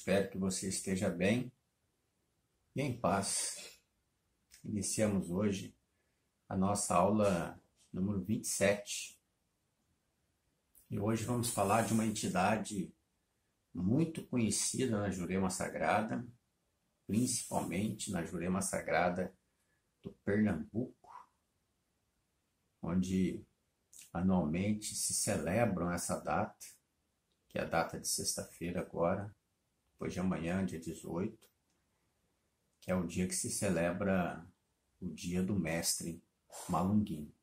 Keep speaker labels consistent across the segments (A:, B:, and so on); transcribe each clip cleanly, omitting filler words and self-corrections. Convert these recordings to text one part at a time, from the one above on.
A: espero que você esteja bem e em paz. Iniciamos hoje a nossa aula número 27. E hoje vamos falar de uma entidade muito conhecida na Jurema Sagrada, principalmente na Jurema Sagrada do Pernambuco, onde anualmente se celebram essa data, que é a data de sexta-feira agora, depois de amanhã, dia 18, que é o dia que se celebra o dia do mestre Malunguinho.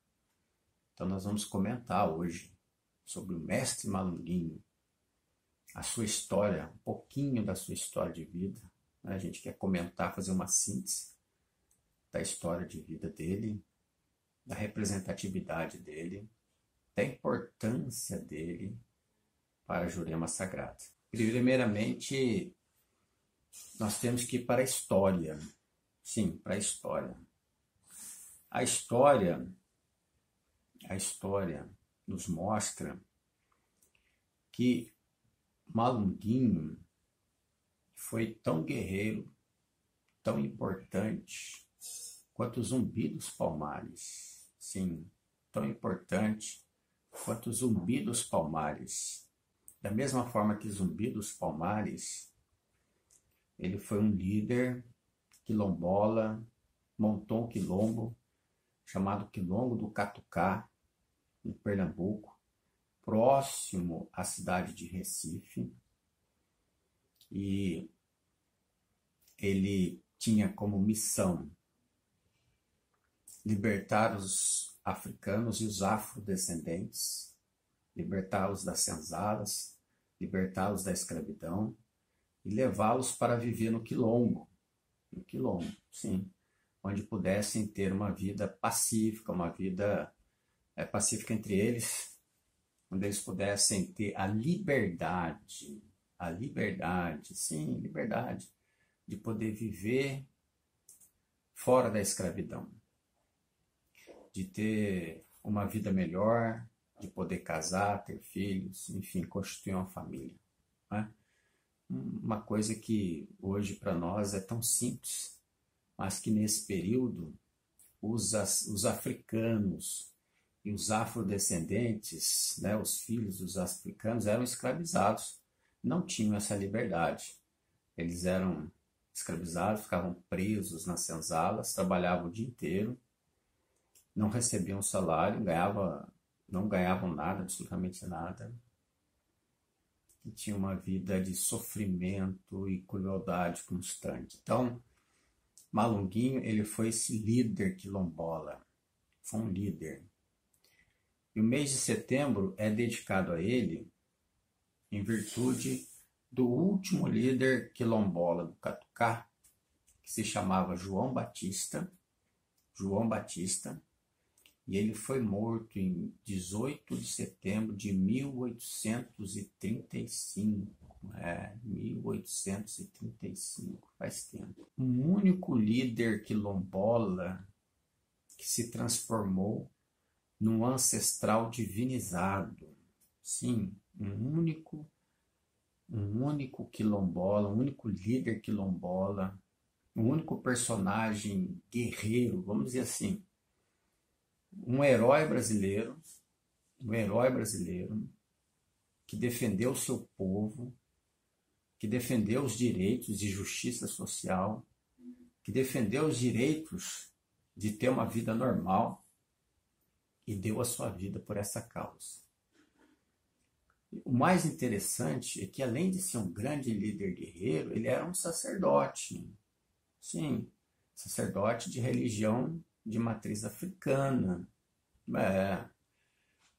A: Então nós vamos comentar hoje sobre o mestre Malunguinho, a sua história, um pouquinho da sua história de vida. A gente quer comentar, fazer uma síntese da história de vida dele, da representatividade dele, da importância dele para a Jurema Sagrada. Primeiramente, nós temos que ir para a história. Sim, para a história. A história nos mostra que Malunguinho foi tão guerreiro, tão importante quanto Zumbi dos Palmares. Sim, tão importante quanto Zumbi dos Palmares. Da mesma forma que Zumbi dos Palmares, ele foi um líder quilombola, montou um quilombo chamado Quilombo do Catucá, em Pernambuco, próximo à cidade de Recife. E ele tinha como missão libertar os africanos e os afrodescendentes, libertá-los das senzalas, libertá-los da escravidão e levá-los para viver no quilombo, sim, onde pudessem ter uma vida pacífica, uma vida pacífica entre eles, onde eles pudessem ter a liberdade, sim, liberdade de poder viver fora da escravidão, de ter uma vida melhor, de poder casar, ter filhos, enfim, constituir uma família, né? Uma coisa que hoje para nós é tão simples, mas que nesse período os africanos e os afrodescendentes, né, os filhos dos africanos, eram escravizados, não tinham essa liberdade. Eles eram escravizados, ficavam presos nas senzalas, trabalhavam o dia inteiro, não recebiam salário, não ganhavam nada, absolutamente nada, e tinham uma vida de sofrimento e crueldade constante. Então, Malunguinho, ele foi esse líder quilombola, foi um líder. E o mês de setembro é dedicado a ele em virtude do último líder quilombola do Catucá, que se chamava João Batista, e ele foi morto em 18 de setembro de 1835. 1835, faz tempo. Um único líder quilombola que se transformou num ancestral divinizado. Sim, um único quilombola, um único líder quilombola, um único personagem guerreiro, vamos dizer assim, um herói brasileiro que defendeu o seu povo, que defendeu os direitos de justiça social, que defendeu os direitos de ter uma vida normal e deu a sua vida por essa causa. O mais interessante é que, além de ser um grande líder guerreiro, ele era um sacerdote. Sim, sacerdote de religião de matriz africana.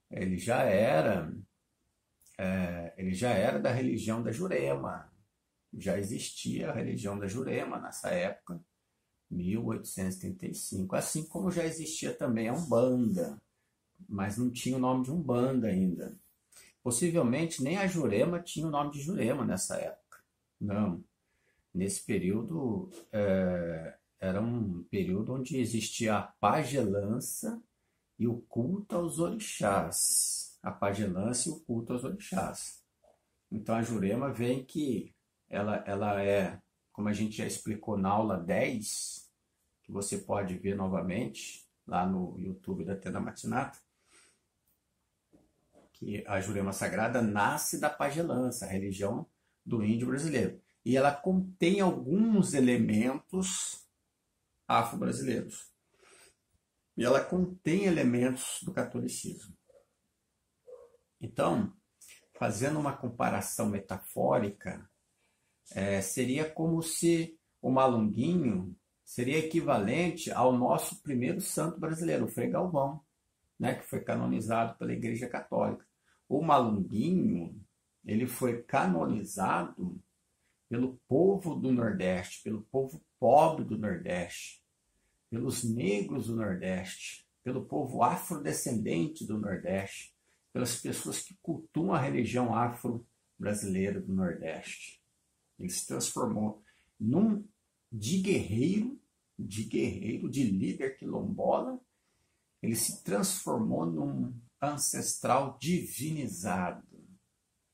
A: Ele já era da religião da Jurema. Já existia a religião da Jurema nessa época, 1835. Assim como já existia também a Umbanda, mas não tinha o nome de Umbanda ainda. Possivelmente nem a Jurema tinha o nome de Jurema nessa época. Não. Nesse período, era um período onde existia a pagelança e o culto aos orixás. A pagelança e o culto aos orixás. Então a Jurema vem que ela é, como a gente já explicou na aula 10, que você pode ver novamente lá no YouTube da Tenda Matinato, que a Jurema Sagrada nasce da pagelança, a religião do índio brasileiro. E ela contém alguns elementos afro-brasileiros. E ela contém elementos do catolicismo. Então, fazendo uma comparação metafórica, seria como se o Malunguinho seria equivalente ao nosso primeiro santo brasileiro, o Frei Galvão, né, que foi canonizado pela Igreja Católica. O Malunguinho, ele foi canonizado pelo povo do Nordeste, pelo povo pobre do Nordeste, pelos negros do Nordeste, pelo povo afrodescendente do Nordeste, pelas pessoas que cultuam a religião afro-brasileira do Nordeste. Ele se transformou de guerreiro, de líder quilombola, ele se transformou num ancestral divinizado,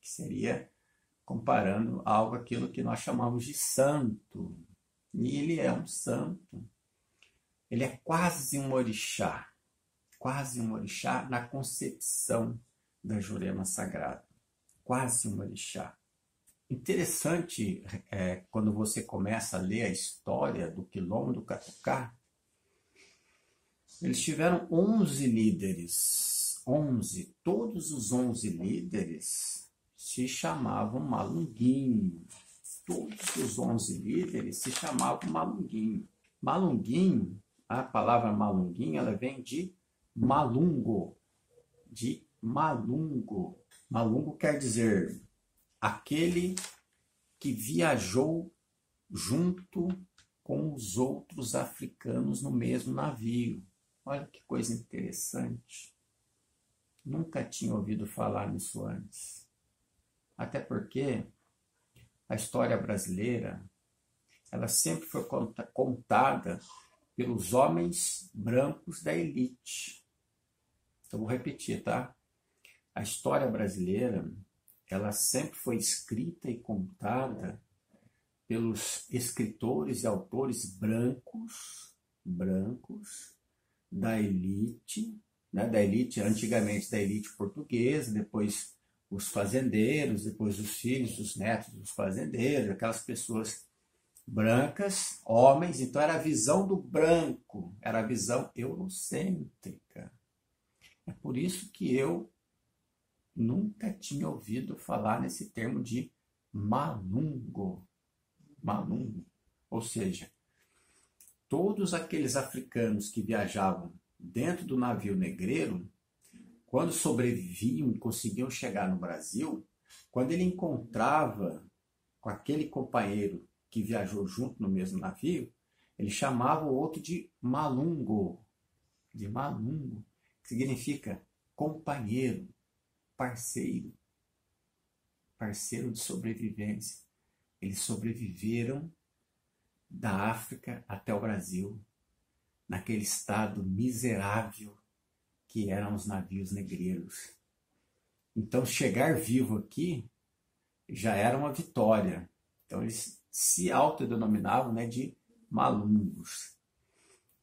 A: que seria comparando algo aquilo que nós chamamos de santo. E ele é um santo. Ele é quase um orixá na concepção da Jurema Sagrada. Quase um orixá. Interessante quando você começa a ler a história do Quilombo do Catucá, eles tiveram 11 líderes. 11. Todos os 11 líderes se chamavam Malunguinho. Todos os 11 líderes se chamavam Malunguinho. Malunguinho, a palavra Malunguinho, ela vem de malungo. De malungo. Malungo quer dizer aquele que viajou junto com os outros africanos no mesmo navio. Olha que coisa interessante. Nunca tinha ouvido falar nisso antes. Até porque a história brasileira, ela sempre foi contada pelos homens brancos da elite. Então, vou repetir, tá? A história brasileira, ela sempre foi escrita e contada pelos escritores e autores brancos da elite, né? Da elite, antigamente da elite portuguesa, depois os fazendeiros, depois os filhos, os netos dos fazendeiros, aquelas pessoas brancas, homens. Então era a visão do branco, era a visão eurocêntrica. É por isso que eu nunca tinha ouvido falar nesse termo de malungo. Malungo. Ou seja, todos aqueles africanos que viajavam dentro do navio negreiro, quando sobreviviam e conseguiam chegar no Brasil, quando ele encontrava com aquele companheiro que viajou junto no mesmo navio, ele chamava o outro de malungo. De malungo, que significa companheiro, parceiro de sobrevivência. Eles sobreviveram da África até o Brasil, naquele estado miserável que eram os navios negreiros. Então, chegar vivo aqui já era uma vitória. Então, eles se autodenominavam, né, de malungos.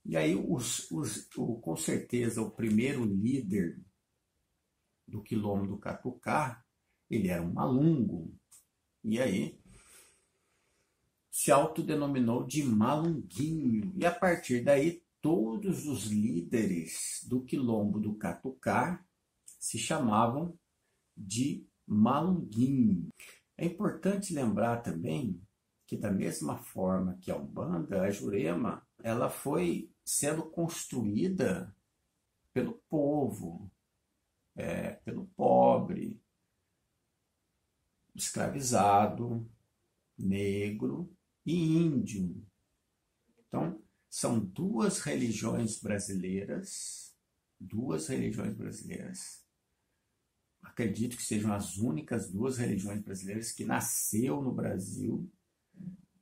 A: E aí, com certeza, o primeiro líder do Quilombo do Catucá, ele era um malungo. E aí, se autodenominou de Malunguinho. E a partir daí, todos os líderes do Quilombo do Catucá se chamavam de Malunguinho. É importante lembrar também que, da mesma forma que a Umbanda, a Jurema, ela foi sendo construída pelo povo, pelo pobre, escravizado, negro e índio. Então, são duas religiões brasileiras. Acredito que sejam as únicas duas religiões brasileiras que nasceu no Brasil,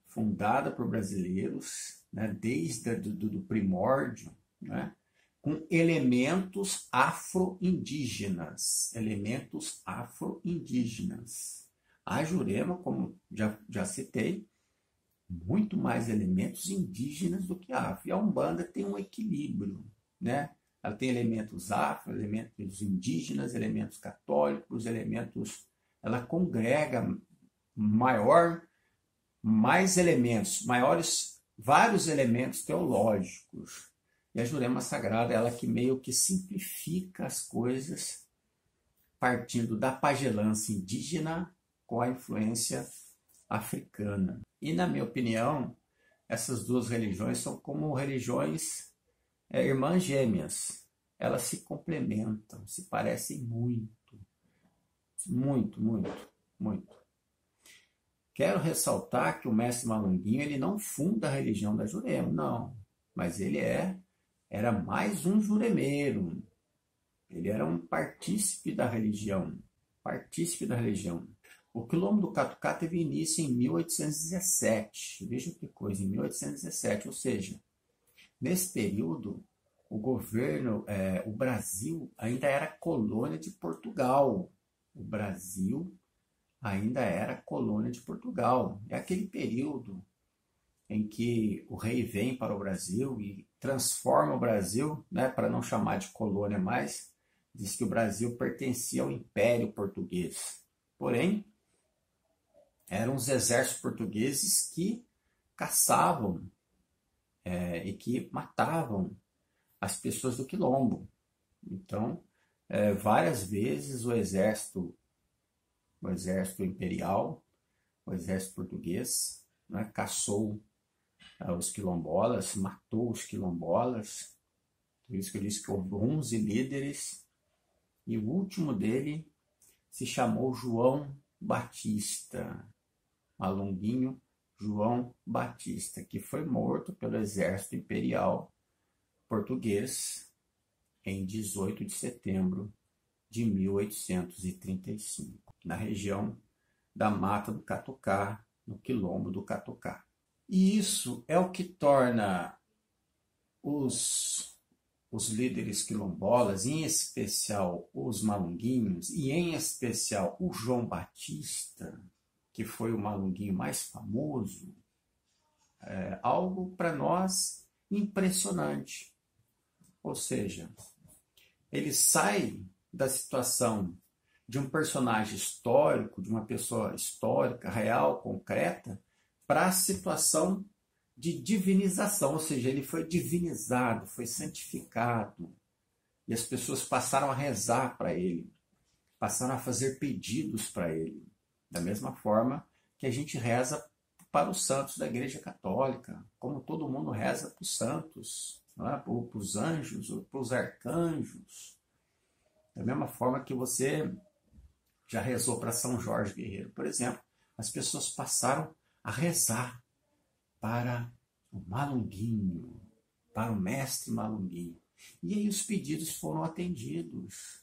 A: fundada por brasileiros, né, desde do primórdio, né, com elementos afro-indígenas. A Jurema, como já citei, muito mais elementos indígenas do que a afro. E a Umbanda tem um equilíbrio, né? Ela tem elementos afro, elementos indígenas, elementos católicos, elementos... Ela congrega mais elementos, vários elementos teológicos. E a Jurema Sagrada, ela que meio que simplifica as coisas, partindo da pagelança indígena com a influência africana. E, na minha opinião, essas duas religiões são como religiões irmãs gêmeas. Elas se complementam, se parecem muito, muito, muito, muito. Quero ressaltar que o mestre Malunguinho, ele não funda a religião da Jurema, não. Mas ele era mais um juremeiro. Ele era um partícipe da religião. Partícipe da religião. O Quilombo do Catucá teve início em 1817. Veja que coisa, em 1817. Ou seja, nesse período, o Brasil ainda era colônia de Portugal. O Brasil ainda era colônia de Portugal. É aquele período em que o rei vem para o Brasil e transforma o Brasil, né, para não chamar de colônia mais, diz que o Brasil pertencia ao Império Português. Porém, eram os exércitos portugueses que caçavam e que matavam as pessoas do Quilombo. Então, várias vezes o exército imperial, o exército português, né, caçou os quilombolas, matou os quilombolas. Por isso que eu disse que houve 11 líderes, e o último dele se chamou João Batista, Malunguinho João Batista, que foi morto pelo exército imperial português em 18 de setembro de 1835, na região da Mata do Catucá, no Quilombo do Catucá. E isso é o que torna os líderes quilombolas, em especial os malunguinhos, e em especial o João Batista, que foi o malunguinho mais famoso, algo para nós impressionante. Ou seja, ele sai da situação de um personagem histórico, de uma pessoa histórica, real, concreta, para a situação de divinização, ou seja, ele foi divinizado, foi santificado, e as pessoas passaram a rezar para ele, passaram a fazer pedidos para ele, da mesma forma que a gente reza para os santos da Igreja Católica, como todo mundo reza para os santos, para os anjos, para os arcanjos, da mesma forma que você já rezou para São Jorge Guerreiro, por exemplo. As pessoas passaram a rezar para o Malunguinho, para o mestre Malunguinho. E aí os pedidos foram atendidos.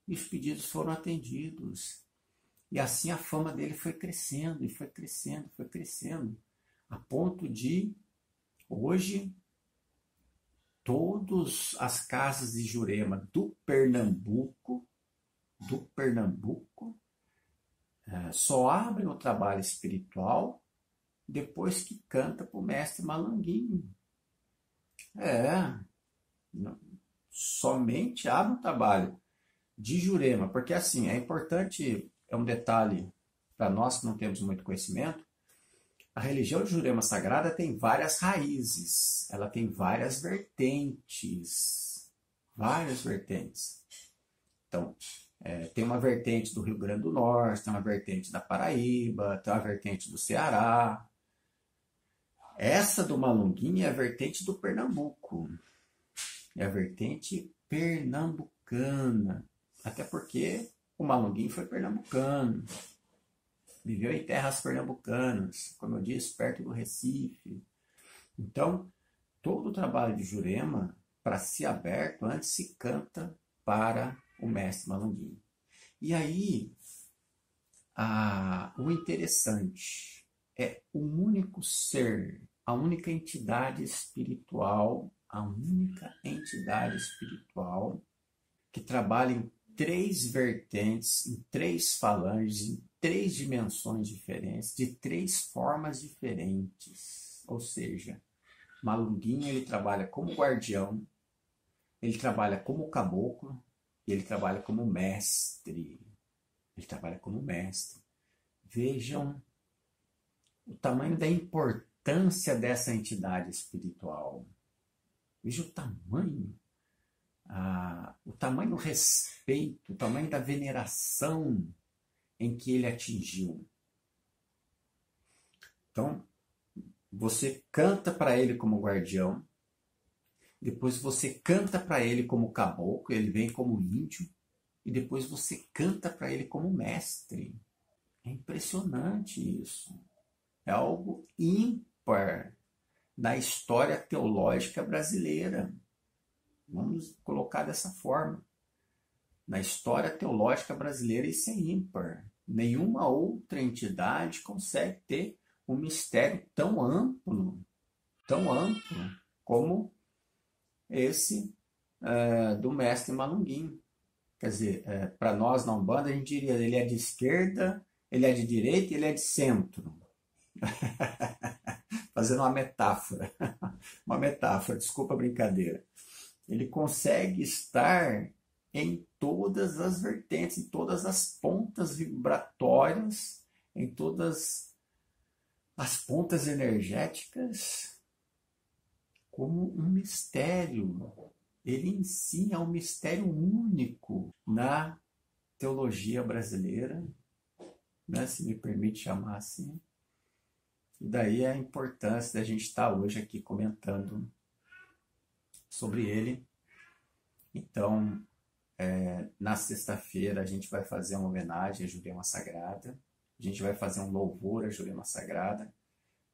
A: E os pedidos foram atendidos. E assim a fama dele foi crescendo, e foi crescendo, foi crescendo, a ponto de, hoje, todas as casas de Jurema do Pernambuco, só abrem o trabalho espiritual depois que canta para o mestre Malunguinho. Somente abre o trabalho de Jurema, porque assim, é importante, é um detalhe para nós que não temos muito conhecimento, a religião de Jurema Sagrada tem várias raízes, ela tem várias vertentes, Então, tem uma vertente do Rio Grande do Norte, tem uma vertente da Paraíba, tem uma vertente do Ceará. Essa do Malunguinho é a vertente do Pernambuco, é a vertente pernambucana, até porque o Malunguinho foi pernambucano, viveu em terras pernambucanas, como eu disse, perto do Recife. Então, todo o trabalho de Jurema, para ser aberto, antes se canta para o mestre Malunguinho. E aí, o interessante é o único ser, a única entidade espiritual, que trabalha em 3 vertentes, em 3 falanges, em três dimensões diferentes, de três formas diferentes. Ou seja, Malunguinho ele trabalha como guardião, ele trabalha como caboclo e ele trabalha como mestre. Ele trabalha como mestre. Vejam o tamanho da importância dessa entidade espiritual. Veja o tamanho do respeito, o tamanho da veneração em que ele atingiu. Então, você canta para ele como guardião, depois você canta para ele como caboclo, ele vem como índio, e depois você canta para ele como mestre. É impressionante isso. É algo ímpar na história teológica brasileira. Vamos colocar dessa forma. Na história teológica brasileira isso é ímpar. Nenhuma outra entidade consegue ter um mistério tão amplo como esse do mestre Malunguinho. Quer dizer, para nós na Umbanda a gente diria, ele é de esquerda, ele é de direita e ele é de centro. Fazendo uma metáfora, desculpa a brincadeira. Ele consegue estar em todas as vertentes, em todas as pontas vibratórias, em todas as pontas energéticas, como um mistério. Ele em si é um mistério único na teologia brasileira, né, se me permite chamar assim. E daí a importância da gente estar hoje aqui comentando sobre ele. Então, na sexta-feira a gente vai fazer uma homenagem a Jurema Sagrada, a gente vai fazer um louvor a Jurema Sagrada,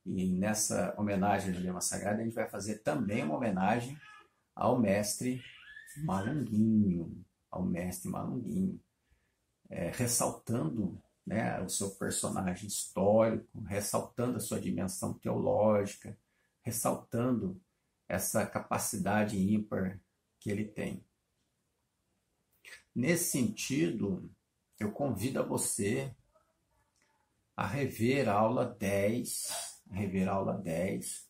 A: e nessa homenagem a Jurema Sagrada a gente vai fazer também uma homenagem ao mestre Malunguinho, ressaltando, né, o seu personagem histórico, ressaltando a sua dimensão teológica, ressaltando essa capacidade ímpar que ele tem. Nesse sentido, eu convido a você a rever a aula 10,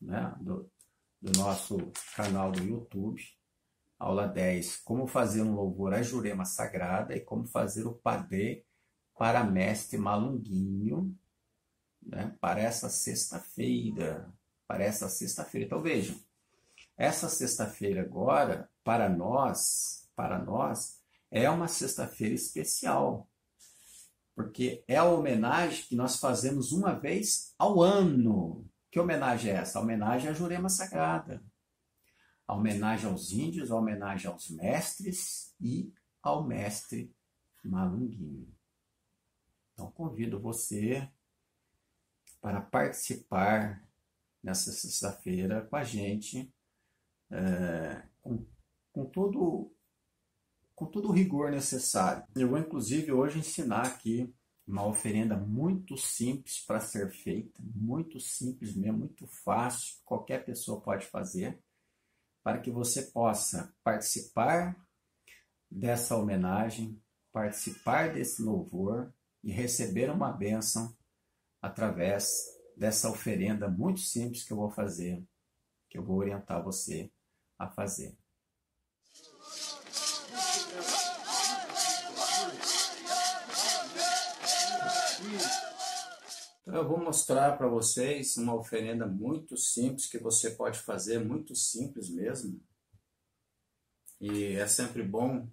A: né, do nosso canal do YouTube, aula 10, como fazer um louvor à Jurema Sagrada e como fazer o padê para mestre Malunguinho, né, para essa sexta-feira. Então vejam, essa sexta-feira agora, para nós, é uma sexta-feira especial, porque é a homenagem que nós fazemos uma vez ao ano. Que homenagem é essa? A homenagem à Jurema Sagrada, a homenagem aos índios, a homenagem aos mestres e ao mestre Malunguinho. Então, convido você para participar nessa sexta-feira com a gente, com todo o rigor necessário. Eu vou, inclusive, hoje ensinar aqui uma oferenda muito simples para ser feita, muito simples mesmo, muito fácil, qualquer pessoa pode fazer, para que você possa participar dessa homenagem, participar desse louvor e receber uma bênção através dessa oferenda muito simples que eu vou fazer, que eu vou orientar você a fazer. Então eu vou mostrar para vocês uma oferenda muito simples que você pode fazer, muito simples mesmo. E é sempre bom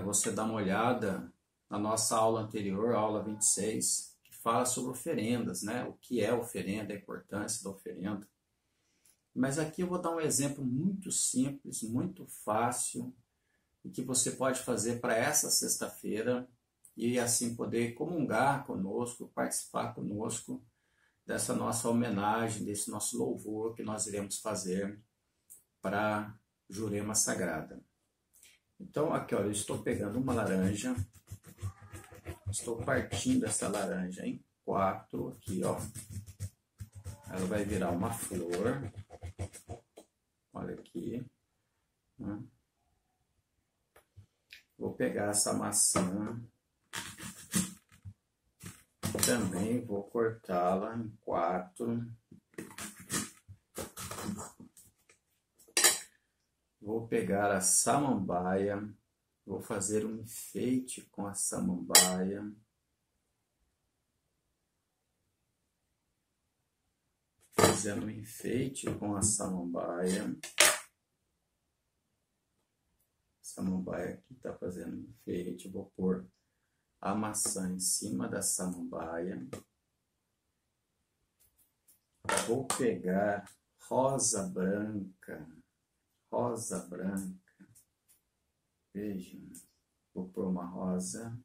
A: você dar uma olhada na nossa aula anterior, a aula 26, que fala sobre oferendas, né? O que é oferenda, a importância da oferenda. Mas aqui eu vou dar um exemplo muito simples, muito fácil, e que você pode fazer para essa sexta-feira e assim poder comungar conosco, participar conosco dessa nossa homenagem, desse nosso louvor que nós iremos fazer para Jurema Sagrada. Então aqui, olha, eu estou pegando uma laranja, estou partindo essa laranja em 4, aqui, ó. Ela vai virar uma flor. Olha aqui. Vou pegar essa maçã. também vou cortá-la em 4. Vou pegar a samambaia, vou fazer um enfeite com a samambaia. Fazendo um enfeite com a samambaia. A samambaia aqui está fazendo um enfeite. Vou pôr a maçã em cima da samambaia. Vou pegar rosa branca. Rosa branca. Vejam. Vou pôr uma rosa.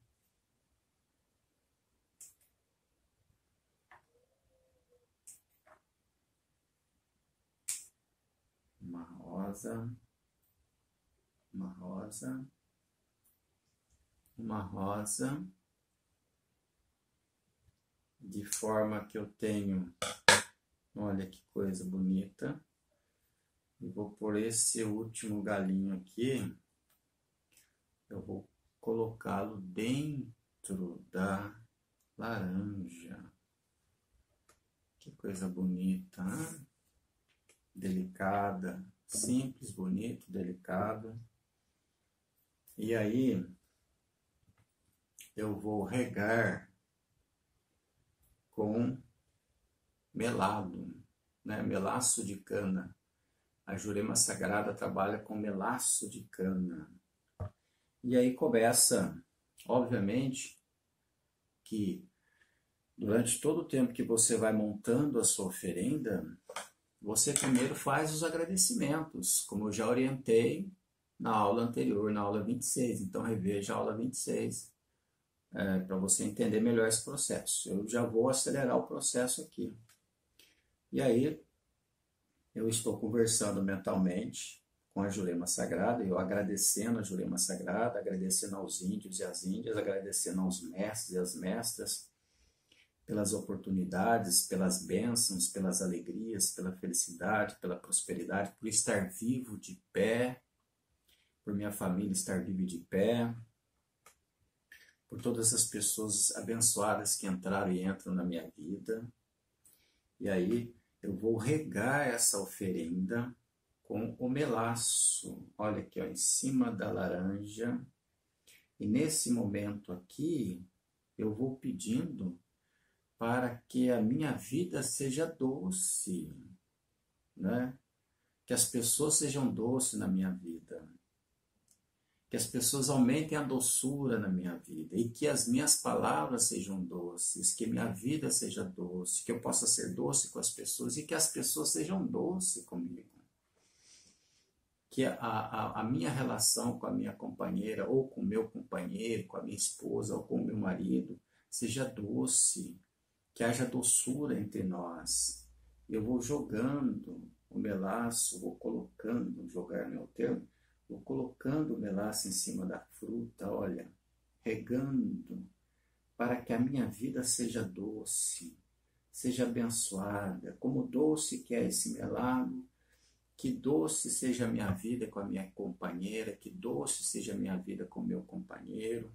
A: Uma rosa. Uma rosa. Uma rosa. De forma que eu tenho... Olha que coisa bonita. E vou pôr esse último galinho aqui. Eu vou colocá-lo dentro da laranja. Que coisa bonita, hein? Delicada, simples, bonito, delicado. E aí eu vou regar com melado, né? Melaço de cana. A Jurema Sagrada trabalha com melaço de cana. E aí começa, obviamente, que durante todo o tempo que você vai montando a sua oferenda, você primeiro faz os agradecimentos, como eu já orientei na aula anterior, na aula 26. Então reveja a aula 26, para você entender melhor esse processo. Eu já vou acelerar o processo aqui. E aí, eu estou conversando mentalmente com a Jurema Sagrada, eu agradecendo a Jurema Sagrada, agradecendo aos índios e às índias, agradecendo aos mestres e às mestras, pelas oportunidades, pelas bênçãos, pelas alegrias, pela felicidade, pela prosperidade, por estar vivo de pé, por minha família estar viva de pé, por todas as pessoas abençoadas que entraram e entram na minha vida. E aí eu vou regar essa oferenda com o melaço, olha aqui, ó, em cima da laranja. E nesse momento aqui, eu vou pedindo para que a minha vida seja doce, né? Que as pessoas sejam doces na minha vida. Que as pessoas aumentem a doçura na minha vida. E que as minhas palavras sejam doces. Que minha vida seja doce. Que eu possa ser doce com as pessoas. E que as pessoas sejam doces comigo. Que a minha relação com a minha companheira, ou com o meu companheiro, com a minha esposa, ou com o meu marido, seja doce. Que haja doçura entre nós. Eu vou jogando o melaço, vou colocando, jogar no meu termo, vou colocando o melaço em cima da fruta, olha, regando, para que a minha vida seja doce, seja abençoada. Como doce que é esse melado, que doce seja a minha vida com a minha companheira, que doce seja a minha vida com o meu companheiro,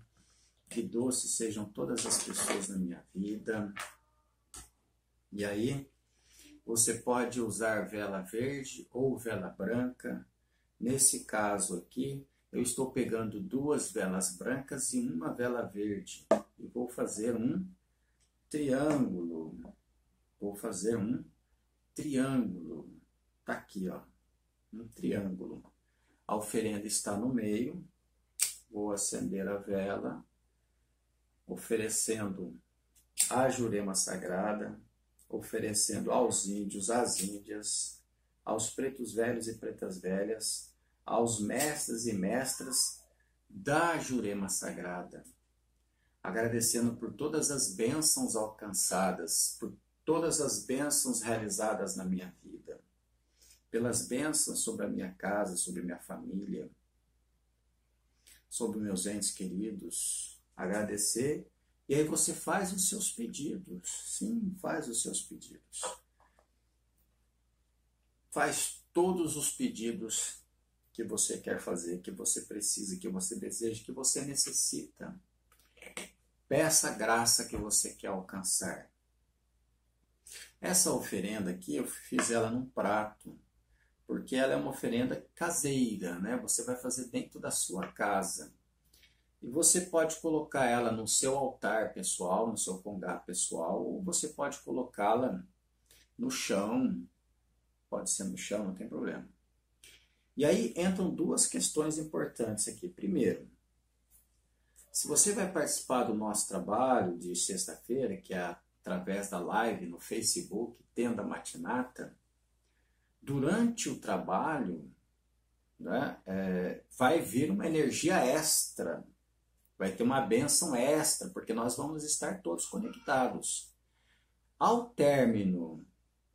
A: que doce sejam todas as pessoas na minha vida. E aí, você pode usar vela verde ou vela branca. Nesse caso aqui, eu estou pegando 2 velas brancas e uma vela verde. E vou fazer um triângulo. Vou fazer um triângulo. Tá aqui, ó. Um triângulo. A oferenda está no meio. Vou acender a vela, oferecendo a Jurema Sagrada, oferecendo aos índios, às índias, aos pretos velhos e pretas velhas, aos mestres e mestras da Jurema Sagrada, agradecendo por todas as bênçãos alcançadas, por todas as bênçãos realizadas na minha vida, pelas bênçãos sobre a minha casa, sobre a minha família, sobre meus entes queridos, agradecer. E aí você faz os seus pedidos. Sim, faz os seus pedidos. Faz todos os pedidos que você quer fazer, que você precisa, que você deseja, que você necessita. peça a graça que você quer alcançar. Essa oferenda aqui, eu fiz ela num prato, porque ela é uma oferenda caseira, né? Você vai fazer dentro da sua casa. E você pode colocar ela no seu altar pessoal, no seu congá pessoal, ou você pode colocá-la no chão, pode ser no chão, não tem problema. E aí entram duas questões importantes aqui. Primeiro, se você vai participar do nosso trabalho de sexta-feira, que é através da live no Facebook, Tenda Matinata, durante o trabalho, né, vai vir uma energia extra, vai ter uma bênção extra, porque nós vamos estar todos conectados. Ao término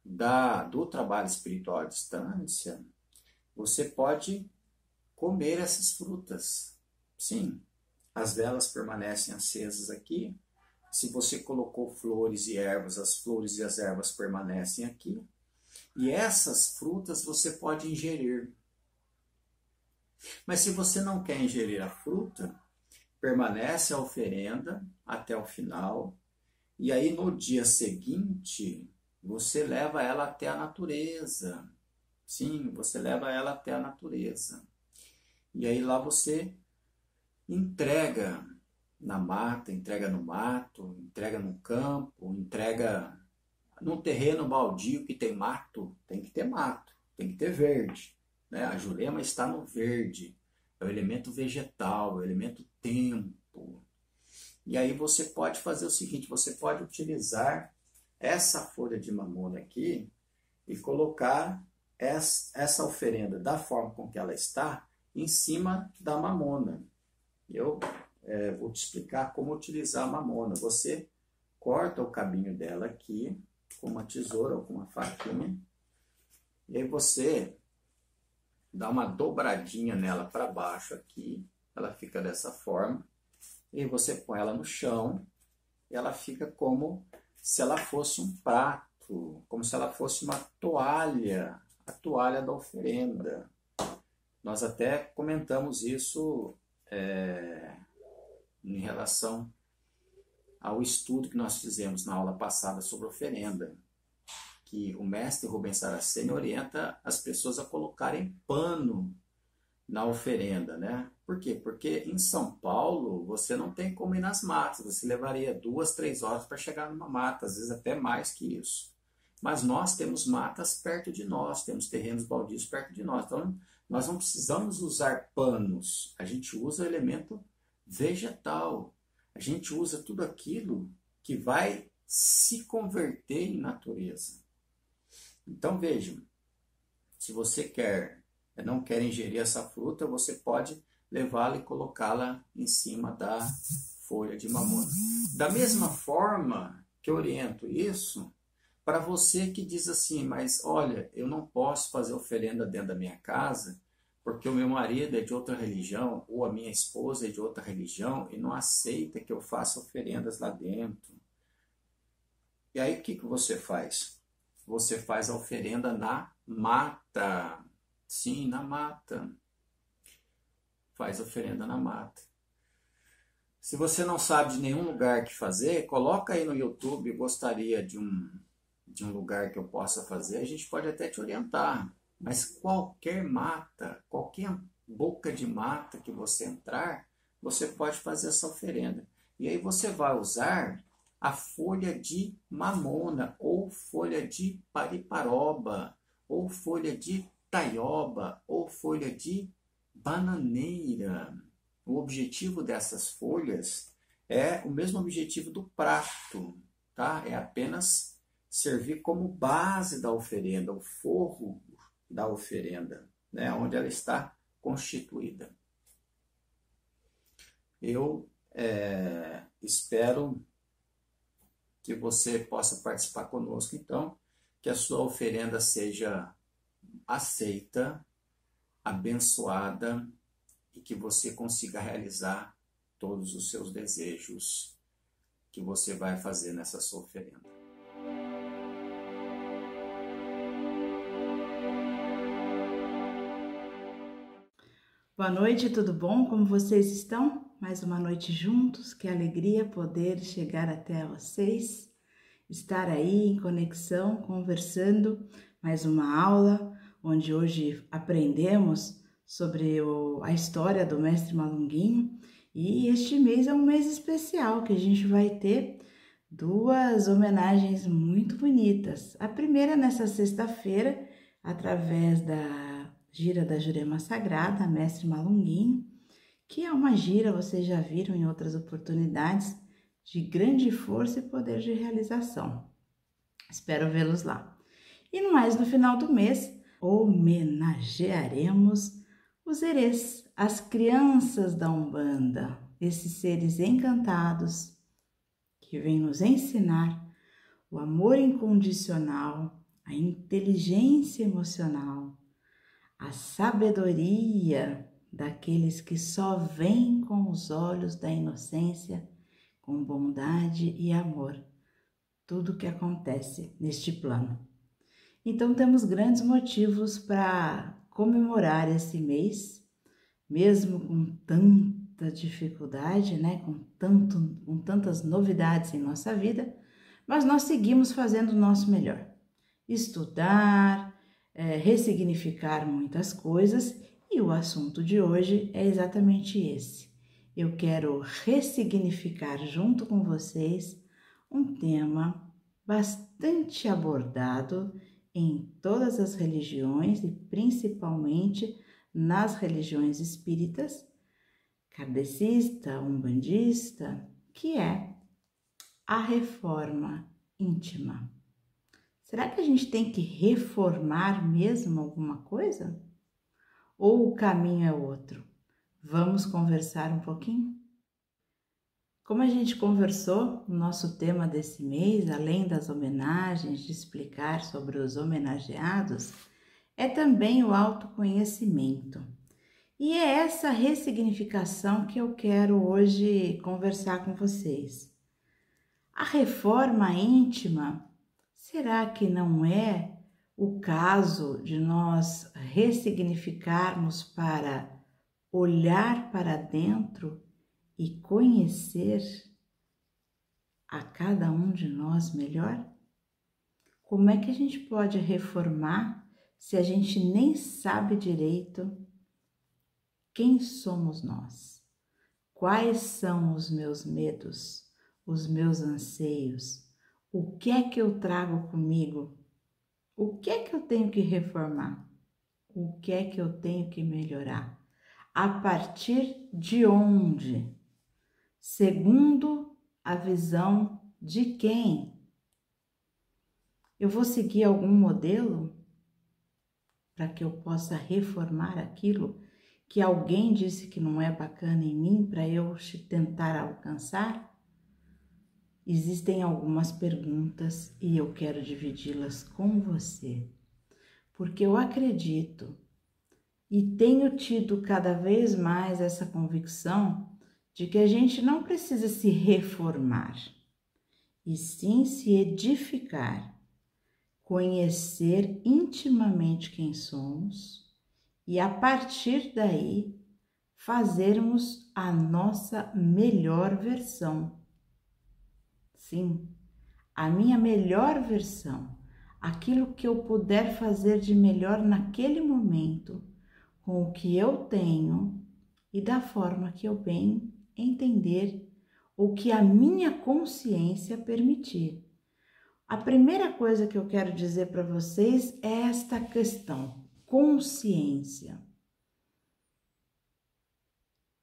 A: do trabalho espiritual à distância, você pode comer essas frutas. Sim, as velas permanecem acesas aqui. Se você colocou flores e ervas, as flores e as ervas permanecem aqui. E essas frutas você pode ingerir. Mas se você não quer ingerir a fruta, permanece a oferenda até o final. E aí no dia seguinte, você leva ela até a natureza. Sim, você leva ela até a natureza. E aí lá você entrega na mata, entrega no mato, entrega no campo, entrega num terreno baldio que tem mato, tem que ter verde. Né? A Jurema está no verde, é o elemento vegetal, é o elemento tempo. E aí você pode fazer o seguinte, você pode utilizar essa folha de mamona aqui e colocar essa oferenda da forma com que ela está em cima da mamona. Eu vou te explicar como utilizar a mamona. Você corta o cabinho dela aqui com uma tesoura ou com uma faquinha e aí você dá uma dobradinha nela para baixo aqui, ela fica dessa forma, e você põe ela no chão e ela fica como se ela fosse um prato, como se ela fosse uma toalha, a toalha da oferenda. Nós até comentamos isso em relação ao estudo que nós fizemos na aula passada sobre oferenda, que o mestre Rubens Saraceni orienta as pessoas a colocarem pano na oferenda, né? Por quê? Porque em São Paulo você não tem como ir nas matas, você levaria 2, 3 horas para chegar numa mata, às vezes até mais que isso. Mas nós temos matas perto de nós, temos terrenos baldios perto de nós, então nós não precisamos usar panos, a gente usa o elemento vegetal, a gente usa tudo aquilo que vai se converter em natureza. Então vejam, se você não quer ingerir essa fruta, você pode levá-la e colocá-la em cima da folha de mamona. Da mesma forma que eu oriento isso para você que diz assim, mas olha, eu não posso fazer oferenda dentro da minha casa porque o meu marido é de outra religião ou a minha esposa é de outra religião e não aceita que eu faça oferendas lá dentro. E aí o que você faz? Você faz a oferenda na mata. Sim, na mata. Faz a oferenda na mata. Se você não sabe de nenhum lugar que fazer, coloca aí no YouTube, gostaria de um lugar que eu possa fazer, a gente pode até te orientar. Mas qualquer mata, qualquer boca de mata que você entrar, você pode fazer essa oferenda. E aí você vai usar a folha de mamona, ou folha de pariparoba, ou folha de taioba, ou folha de bananeira. O objetivo dessas folhas é o mesmo objetivo do prato, tá? É apenas servir como base da oferenda, o forro da oferenda, né? Onde ela está constituída. Eu espero que você possa participar conosco, então, que a sua oferenda seja aceita, abençoada e que você consiga realizar todos os seus desejos que você vai fazer nessa sua oferenda.
B: Boa noite, tudo bom? Como vocês estão? Mais uma noite juntos, que alegria poder chegar até vocês, estar aí em conexão, conversando, mais uma aula, onde hoje aprendemos sobre a história do Mestre Malunguinho. E este mês é um mês especial, que a gente vai ter duas homenagens muito bonitas. A primeira nessa sexta-feira, através da gira da Jurema Sagrada, Mestre Malunguinho, que é uma gira, vocês já viram em outras oportunidades, de grande força e poder de realização. Espero vê-los lá. E no final do mês, homenagearemos os herês, as crianças da Umbanda, esses seres encantados que vêm nos ensinar o amor incondicional, a inteligência emocional, a sabedoria daqueles que só veem com os olhos da inocência, com bondade e amor, tudo que acontece neste plano. Então temos grandes motivos para comemorar esse mês, mesmo com tanta dificuldade, né? Com tantas novidades em nossa vida, mas nós seguimos fazendo o nosso melhor. Estudar, ressignificar muitas coisas, e o assunto de hoje é exatamente esse. Eu quero ressignificar junto com vocês um tema bastante abordado em todas as religiões e principalmente nas religiões espíritas, kardecista, umbandista, que é a reforma íntima. Será que a gente tem que reformar mesmo alguma coisa? Ou o caminho é outro? Vamos conversar um pouquinho? Como a gente conversou no nosso tema desse mês, além das homenagens, de explicar sobre os homenageados, é também o autoconhecimento. E é essa ressignificação que eu quero hoje conversar com vocês. A reforma íntima, será que não é o caso de nós ressignificarmos para olhar para dentro e conhecer a cada um de nós melhor? Como é que a gente pode reformar se a gente nem sabe direito quem somos nós? Quais são os meus medos, os meus anseios? O que é que eu trago comigo? O que é que eu tenho que reformar? O que é que eu tenho que melhorar? A partir de onde? Segundo a visão de quem? Eu vou seguir algum modelo para que eu possa reformar aquilo que alguém disse que não é bacana em mim para eu tentar alcançar? Existem algumas perguntas e eu quero dividi-las com você, porque eu acredito e tenho tido cada vez mais essa convicção de que a gente não precisa se reformar, e sim se edificar, conhecer intimamente quem somos e a partir daí fazermos a nossa melhor versão. Sim, a minha melhor versão, aquilo que eu puder fazer de melhor naquele momento, com o que eu tenho e da forma que eu bem entender ou que a minha consciência permitir. A primeira coisa que eu quero dizer para vocês é esta questão, consciência.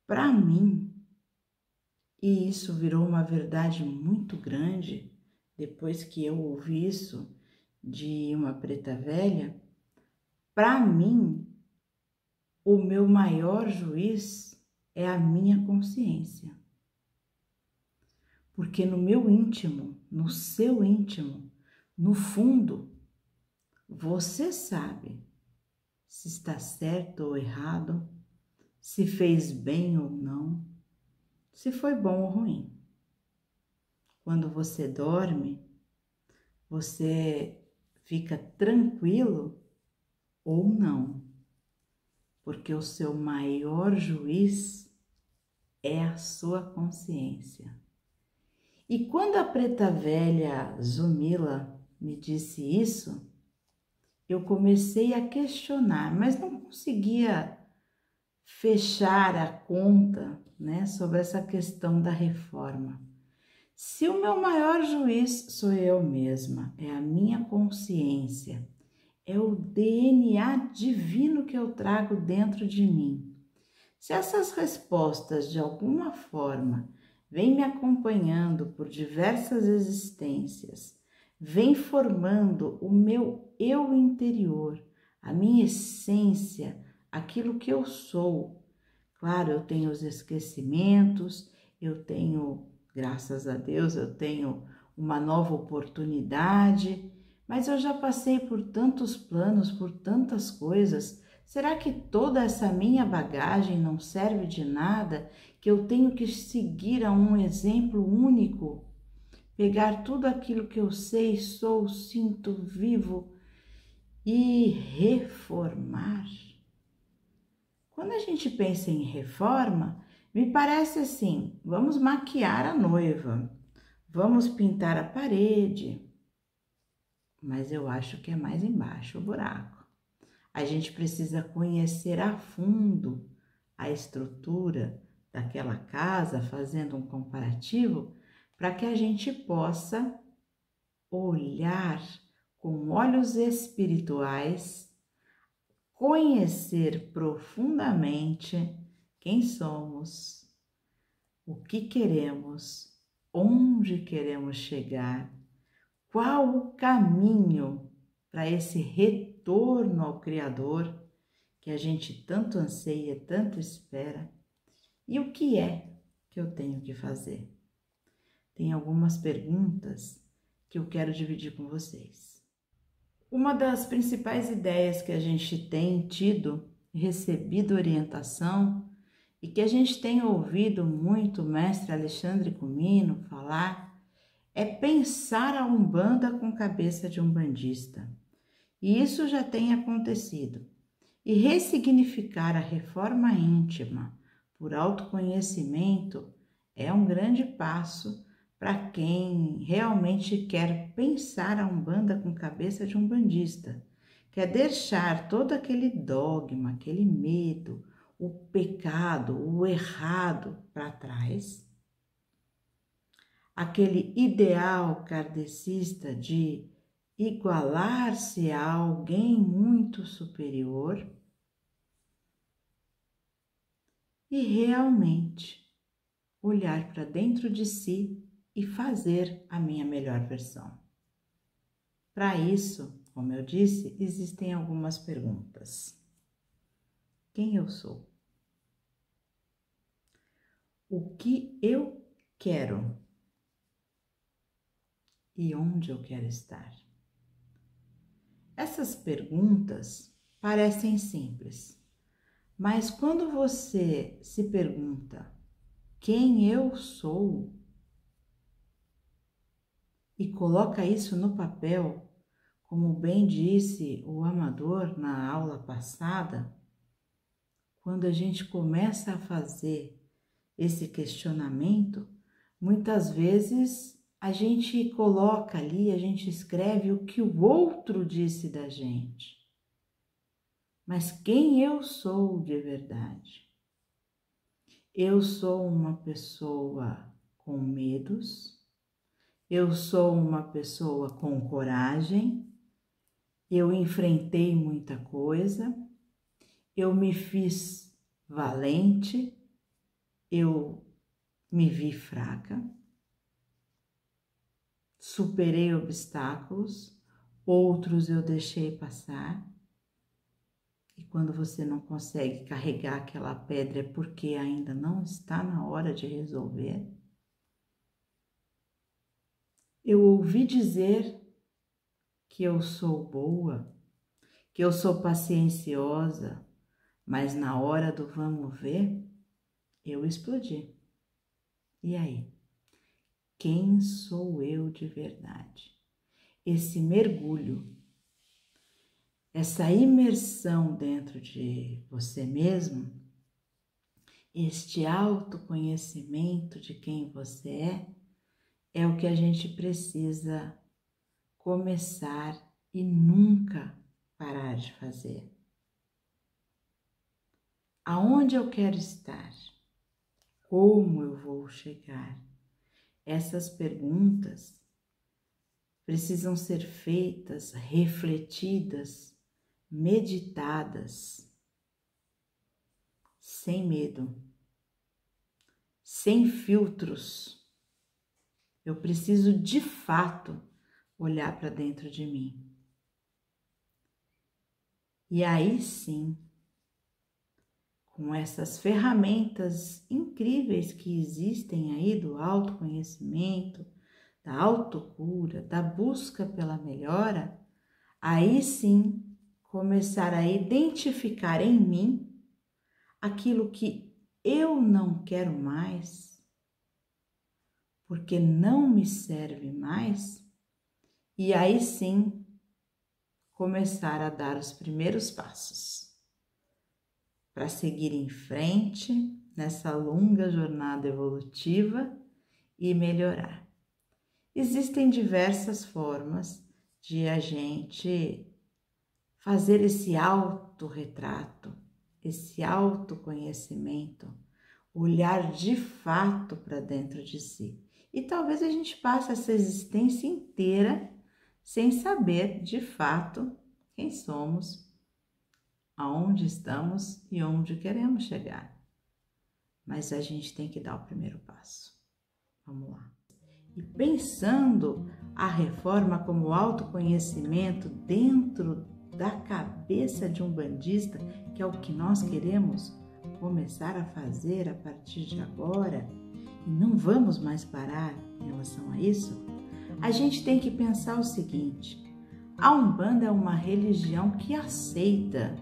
B: Para mim, e isso virou uma verdade muito grande depois que eu ouvi isso de uma preta velha, para mim, o meu maior juiz é a minha consciência. Porque no meu íntimo, no seu íntimo, no fundo, você sabe se está certo ou errado, se fez bem ou não, se foi bom ou ruim. Quando você dorme, você fica tranquilo ou não. porque o seu maior juiz é a sua consciência. E quando a preta velha Zumila me disse isso, eu comecei a questionar, mas não conseguia fechar a conta, né, sobre essa questão da reforma. Se o meu maior juiz sou eu mesma, é a minha consciência, é o DNA divino que eu trago dentro de mim. Se essas respostas de alguma forma vêm me acompanhando por diversas existências, vêm formando o meu eu interior, a minha essência, aquilo que eu sou. Claro, eu tenho os esquecimentos, eu tenho, graças a Deus, eu tenho uma nova oportunidade, mas eu já passei por tantos planos, por tantas coisas. Será que toda essa minha bagagem não serve de nada, que eu tenho que seguir a um exemplo único? Pegar tudo aquilo que eu sei, sou, sinto, vivo e reformar? Quando a gente pensa em reforma, me parece assim, vamos maquiar a noiva, vamos pintar a parede, mas eu acho que é mais embaixo o buraco. A gente precisa conhecer a fundo a estrutura daquela casa, fazendo um comparativo, para que a gente possa olhar com olhos espirituais, conhecer profundamente quem somos, o que queremos, onde queremos chegar, qual o caminho para esse retorno ao Criador que a gente tanto anseia, tanto espera, e o que é que eu tenho que fazer? Tem algumas perguntas que eu quero dividir com vocês. Uma das principais ideias que a gente tem tido, recebido orientação e que a gente tem ouvido muito o mestre Alexandre Comino falar é pensar a Umbanda com cabeça de umbandista. E isso já tem acontecido. E ressignificar a reforma íntima por autoconhecimento é um grande passo para quem realmente quer pensar a Umbanda com cabeça de umbandista, quer deixar todo aquele dogma, aquele medo, o pecado, o errado para trás, aquele ideal kardecista de igualar-se a alguém muito superior e realmente olhar para dentro de si e fazer a minha melhor versão. Para isso, como eu disse, existem algumas perguntas. Quem eu sou? O que eu quero? E onde eu quero estar? Essas perguntas parecem simples, mas quando você se pergunta quem eu sou e coloca isso no papel, como bem disse o Amador na aula passada, quando a gente começa a fazer esse questionamento, muitas vezes a gente coloca ali, a gente escreve o que o outro disse da gente. Mas quem eu sou de verdade? Eu sou uma pessoa com medos, eu sou uma pessoa com coragem, eu enfrentei muita coisa, eu me fiz valente, eu me vi fraca, superei obstáculos, outros eu deixei passar. E quando você não consegue carregar aquela pedra é porque ainda não está na hora de resolver. Eu ouvi dizer que eu sou boa, que eu sou pacienciosa, mas na hora do vamos ver, eu explodi. E aí? Quem sou eu de verdade? Esse mergulho essa imersão dentro de você mesmo, este autoconhecimento de quem você é o que a gente precisa começar e nunca parar de fazer. Aonde eu quero estar? Como eu vou chegar? Essas perguntas precisam ser feitas, refletidas, meditadas, sem medo, sem filtros. Eu preciso de fato olhar para dentro de mim. E aí sim, com essas ferramentas incríveis que existem aí do autoconhecimento, da autocura, da busca pela melhora, aí sim começar a identificar em mim aquilo que eu não quero mais, porque não me serve mais, e aí sim começar a dar os primeiros passos para seguir em frente nessa longa jornada evolutiva e melhorar. Existem diversas formas de a gente fazer esse autorretrato, esse autoconhecimento, olhar de fato para dentro de si. E talvez a gente passe essa existência inteira sem saber de fato quem somos, aonde estamos e onde queremos chegar. Mas a gente tem que dar o primeiro passo. Vamos lá. E pensando a reforma como autoconhecimento dentro da cabeça de um bandista, que é o que nós queremos começar a fazer a partir de agora, e não vamos mais parar em relação a isso, a gente tem que pensar o seguinte: a Umbanda é uma religião que aceita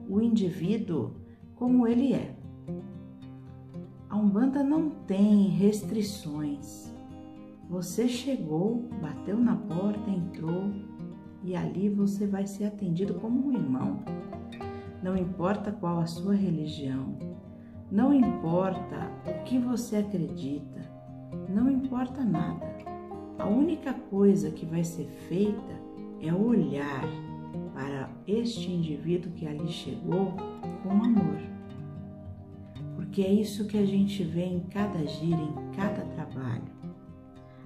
B: o indivíduo como ele é. A Umbanda não tem restrições. Você chegou, bateu na porta, entrou e ali você vai ser atendido como um irmão. Não importa qual a sua religião, não importa o que você acredita, não importa nada. A única coisa que vai ser feita é olhar para este indivíduo que ali chegou com amor. Porque é isso que a gente vê em cada giro, em cada trabalho.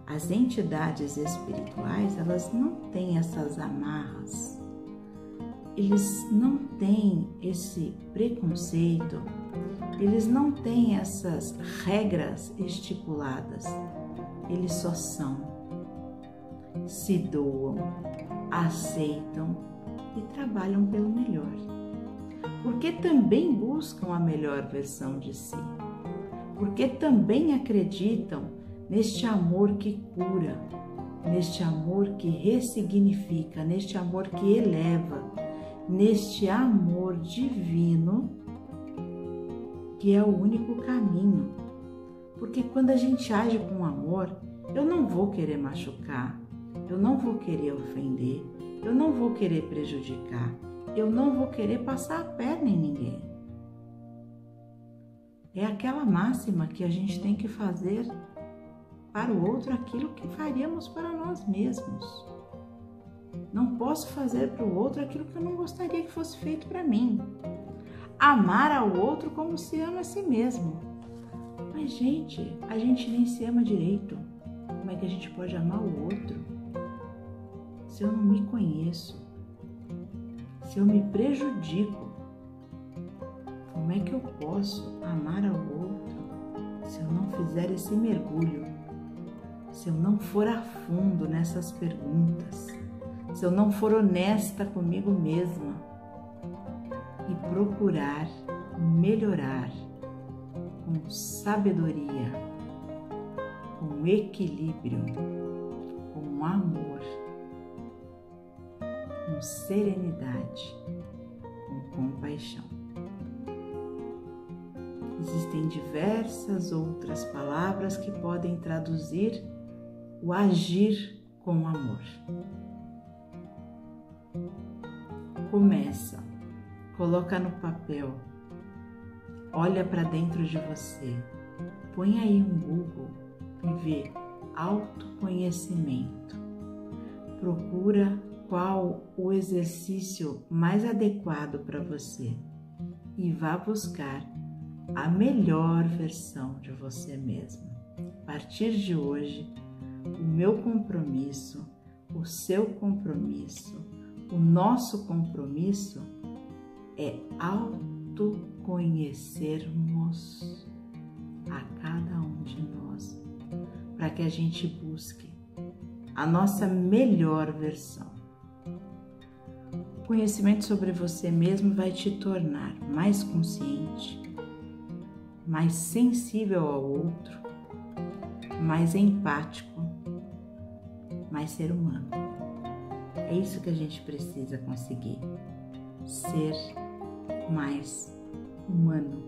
B: As entidades espirituais, elas não têm essas amarras, eles não têm esse preconceito, eles não têm essas regras estipuladas, eles só são, se doam, aceitam e trabalham pelo melhor, porque também buscam a melhor versão de si, porque também acreditam neste amor que cura, neste amor que ressignifica, neste amor que eleva, neste amor divino que é o único caminho. Porque quando a gente age com amor, eu não vou querer machucar, eu não vou querer ofender, eu não vou querer prejudicar, eu não vou querer passar a perna em ninguém. É aquela máxima que a gente tem que fazer para o outro aquilo que faríamos para nós mesmos. Não posso fazer para o outro aquilo que eu não gostaria que fosse feito para mim. Amar ao outro como se ama a si mesmo. Mas, gente, a gente nem se ama direito. Como é que a gente pode amar o outro se eu não me conheço? Se eu me prejudico? Como é que eu posso amar ao outro se eu não fizer esse mergulho? Se eu não for a fundo nessas perguntas, se eu não for honesta comigo mesma e procurar melhorar com sabedoria, com equilíbrio, com amor, com serenidade, com compaixão. Existem diversas outras palavras que podem traduzir o agir com amor. começa, coloca no papel, olha para dentro de você, põe aí um Google e vê autoconhecimento. Procura qual o exercício mais adequado para você e vá buscar a melhor versão de você mesmo. A partir de hoje, o meu compromisso, o seu compromisso, o nosso compromisso é autoconhecermos a cada um de nós, para que a gente busque a nossa melhor versão. O conhecimento sobre você mesmo vai te tornar mais consciente, mais sensível ao outro, mais empático, mais ser humano. É isso que a gente precisa conseguir, ser mais humano.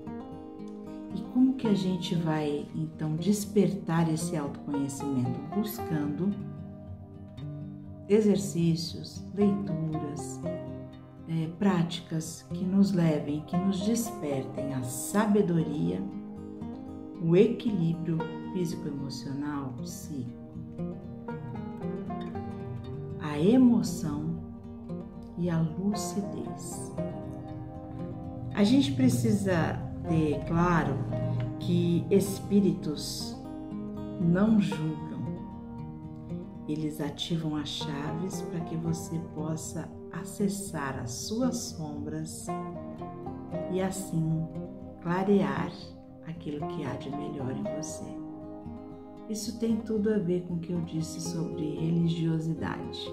B: E como que a gente vai, então, despertar esse autoconhecimento? Buscando exercícios, leituras, práticas que nos levem, que nos despertem a sabedoria, o equilíbrio físico-emocional, psíquico, a emoção e a lucidez. A gente precisa ter claro que espíritos não julgam, eles ativam as chaves para que você possa acessar as suas sombras e assim clarear aquilo que há de melhor em você. Isso tem tudo a ver com o que eu disse sobre religiosidade.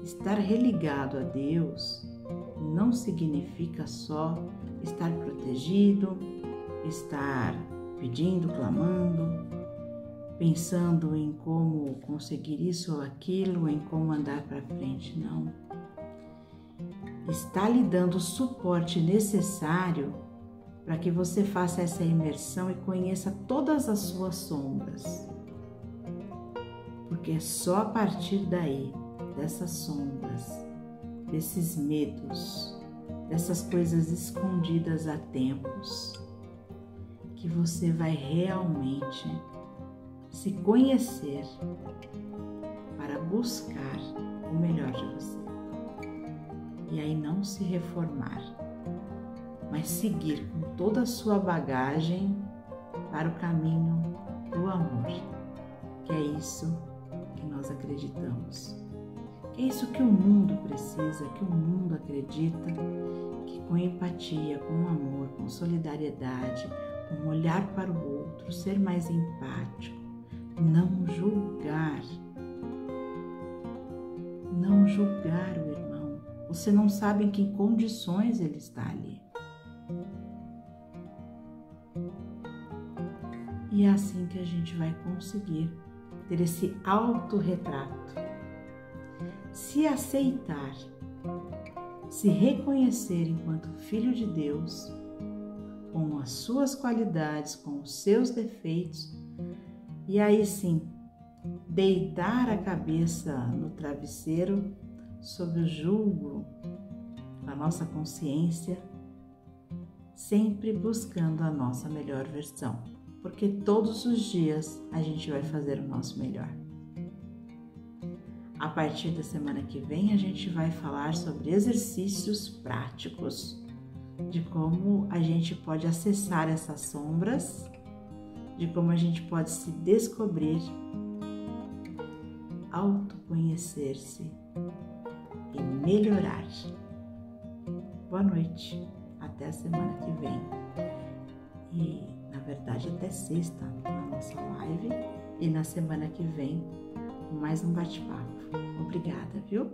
B: Estar religado a Deus não significa só estar protegido, estar pedindo, clamando, pensando em como conseguir isso ou aquilo, em como andar para frente, não. Está lhe dando o suporte necessário para que você faça essa imersão e conheça todas as suas sombras. Porque é só a partir daí, dessas sombras, desses medos, dessas coisas escondidas há tempos, que você vai realmente se conhecer para buscar o melhor de você. E aí não se reformar, mas seguir com toda a sua bagagem para o caminho do amor, que é isso que nós acreditamos. Que é isso que o mundo precisa, que o mundo acredita, que com empatia, com amor, com solidariedade, com olhar para o outro, ser mais empático, não julgar o irmão. Você não sabe em que condições ele está ali. E é assim que a gente vai conseguir ter esse autorretrato. Se aceitar, se reconhecer enquanto filho de Deus, com as suas qualidades, com os seus defeitos, e aí sim, deitar a cabeça no travesseiro sob o jugo da nossa consciência, sempre buscando a nossa melhor versão, porque todos os dias a gente vai fazer o nosso melhor. A partir da semana que vem, a gente vai falar sobre exercícios práticos de como a gente pode acessar essas sombras, de como a gente pode se descobrir, autoconhecer-se e melhorar. Boa noite, até a semana que vem. E, na verdade, até sexta, na nossa live. E na semana que vem, mais um bate-papo. Obrigada, viu?